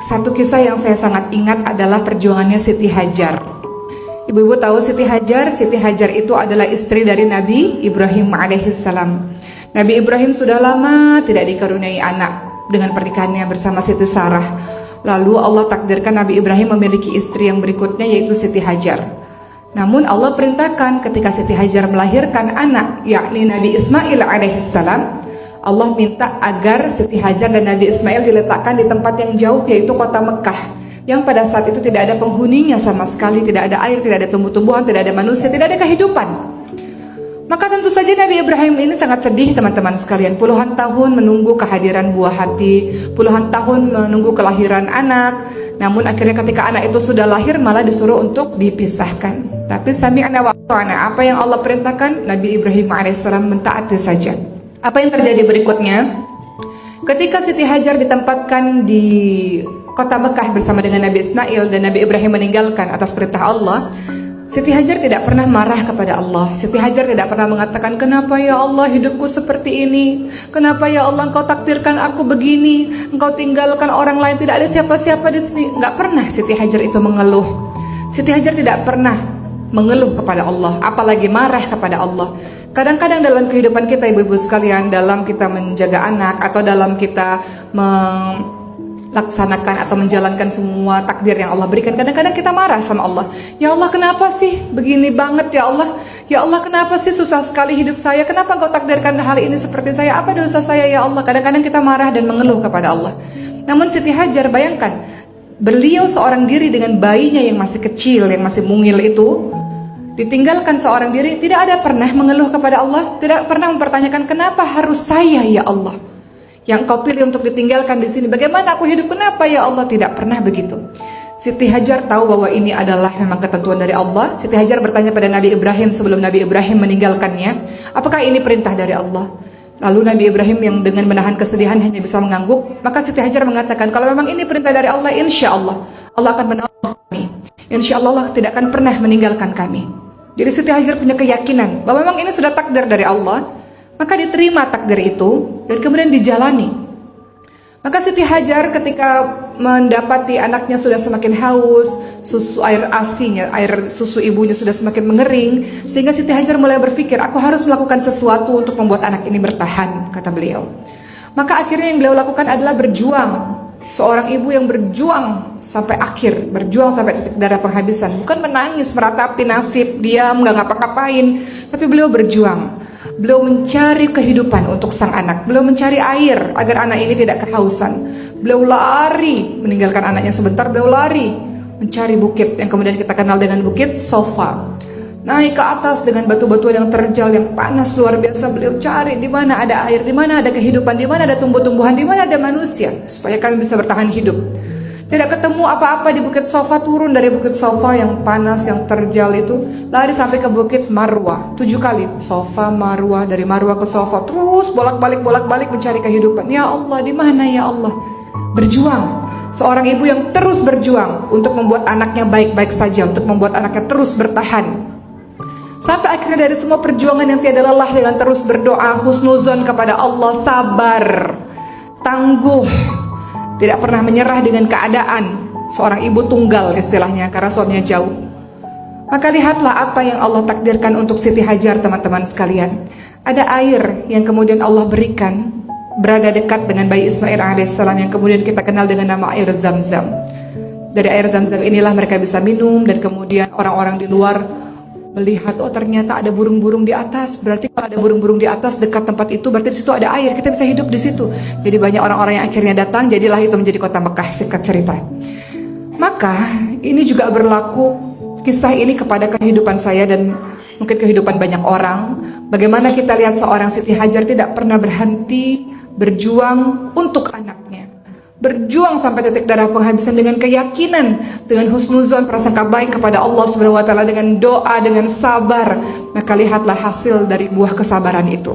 Satu kisah yang saya sangat ingat adalah perjuangannya Siti Hajar. Ibu-ibu tahu Siti Hajar? Siti Hajar itu adalah istri dari Nabi Ibrahim alaihissalam. Nabi Ibrahim sudah lama tidak dikaruniai anak dengan pernikahannya bersama Siti Sarah. Lalu Allah takdirkan Nabi Ibrahim memiliki istri yang berikutnya, yaitu Siti Hajar. Namun Allah perintahkan ketika Siti Hajar melahirkan anak, yakni Nabi Ismail alaihissalam, Allah minta agar Siti Hajar dan Nabi Ismail diletakkan di tempat yang jauh, yaitu kota Mekah, yang pada saat itu tidak ada penghuninya sama sekali, tidak ada air, tidak ada tumbuh-tumbuhan, tidak ada manusia, tidak ada kehidupan. Maka tentu saja Nabi Ibrahim ini sangat sedih, teman-teman sekalian. Puluhan tahun menunggu kehadiran buah hati, puluhan tahun menunggu kelahiran anak. Namun akhirnya ketika anak itu sudah lahir malah disuruh untuk dipisahkan. Tapi sami'na wa ata'na, apa yang Allah perintahkan, Nabi Ibrahim alaihissalam mentaati saja. Apa yang terjadi berikutnya? Ketika Siti Hajar ditempatkan di kota Mekah bersama dengan Nabi Ismail dan Nabi Ibrahim meninggalkan atas perintah Allah, Siti Hajar tidak pernah marah kepada Allah. Siti Hajar tidak pernah mengatakan, kenapa ya Allah hidupku seperti ini? Kenapa ya Allah engkau takdirkan aku begini? Engkau tinggalkan orang lain, tidak ada siapa-siapa di sini. Enggak pernah Siti Hajar itu mengeluh. Siti Hajar tidak pernah mengeluh kepada Allah, apalagi marah kepada Allah. Kadang-kadang dalam kehidupan kita, ibu-ibu sekalian, dalam kita menjaga anak atau dalam kita melaksanakan atau menjalankan semua takdir yang Allah berikan, kadang-kadang kita marah sama Allah. Ya Allah, kenapa sih begini banget ya Allah? Ya Allah, kenapa sih susah sekali hidup saya? Kenapa engkau takdirkan hal ini seperti saya? Apa dosa saya ya Allah? Kadang-kadang kita marah dan mengeluh kepada Allah. Namun Siti Hajar, bayangkan, beliau seorang diri dengan bayinya yang masih kecil, yang masih mungil itu, ditinggalkan seorang diri, tidak ada pernah mengeluh kepada Allah, tidak pernah mempertanyakan kenapa harus saya ya Allah yang kau pilih untuk ditinggalkan di sini. Bagaimana aku hidup? Kenapa ya Allah? Tidak pernah begitu. Siti Hajar tahu bahwa ini adalah memang ketentuan dari Allah. Siti Hajar bertanya pada Nabi Ibrahim sebelum Nabi Ibrahim meninggalkannya, apakah ini perintah dari Allah? Lalu Nabi Ibrahim yang dengan menahan kesedihan hanya bisa mengangguk. Maka Siti Hajar mengatakan, kalau memang ini perintah dari Allah, insya Allah Allah akan menolong kami. Insya Allah Allah tidak akan pernah meninggalkan kami. Jadi Siti Hajar punya keyakinan bahwa memang ini sudah takdir dari Allah, maka diterima takdir itu dan kemudian dijalani. Maka Siti Hajar ketika mendapati anaknya sudah semakin haus, susu air asinya, air susu ibunya sudah semakin mengering, sehingga Siti Hajar mulai berpikir, aku harus melakukan sesuatu untuk membuat anak ini bertahan, kata beliau. Maka akhirnya yang beliau lakukan adalah berjuang. Seorang ibu yang berjuang sampai akhir, berjuang sampai titik darah penghabisan, bukan menangis meratapi nasib, diam, nggak ngapa-ngapain, tapi beliau berjuang. Beliau mencari kehidupan untuk sang anak. Beliau mencari air agar anak ini tidak kehausan. Beliau lari, meninggalkan anaknya sebentar, beliau lari mencari bukit yang kemudian kita kenal dengan bukit Sofa. Naik ke atas dengan batu-batuan yang terjal, yang panas luar biasa. Beliau cari di mana ada air, di mana ada kehidupan, di mana ada tumbuh-tumbuhan, di mana ada manusia, supaya kalian bisa bertahan hidup. Tidak ketemu apa-apa di bukit Sofa, turun dari bukit Sofa yang panas, yang terjal itu, lari sampai ke bukit Marwah. 7 kali, Sofa, Marwah, dari Marwah ke Sofa, terus bolak-balik mencari kehidupan. Ya Allah, di mana ya Allah? Berjuang. Seorang ibu yang terus berjuang untuk membuat anaknya baik-baik saja, untuk membuat anaknya terus bertahan. Sampai akhirnya dari semua perjuangan yang tiada lelah, dengan terus berdoa, husnuzon kepada Allah, sabar, tangguh, tidak pernah menyerah dengan keadaan. Seorang ibu tunggal istilahnya, karena suaminya jauh. Maka lihatlah apa yang Allah takdirkan untuk Siti Hajar, teman-teman sekalian. Ada air yang kemudian Allah berikan, berada dekat dengan bayi Ismail alaihissalam, yang kemudian kita kenal dengan nama air Zam-Zam. Dari air Zam-Zam inilah mereka bisa minum, dan kemudian orang-orang di luar melihat, oh ternyata ada burung-burung di atas. Berarti kalau ada burung-burung di atas dekat tempat itu, berarti di situ ada air, kita bisa hidup di situ. Jadi banyak orang-orang yang akhirnya datang, jadilah itu menjadi kota Mekah, singkat cerita. Maka ini juga berlaku, kisah ini kepada kehidupan saya dan mungkin kehidupan banyak orang. Bagaimana kita lihat seorang Siti Hajar tidak pernah berhenti berjuang untuk anaknya, berjuang sampai titik darah penghabisan dengan keyakinan, dengan husnuzon, prasangka baik kepada Allah Subhanahu wa taala, dengan doa, dengan sabar. Maka lihatlah hasil dari buah kesabaran itu.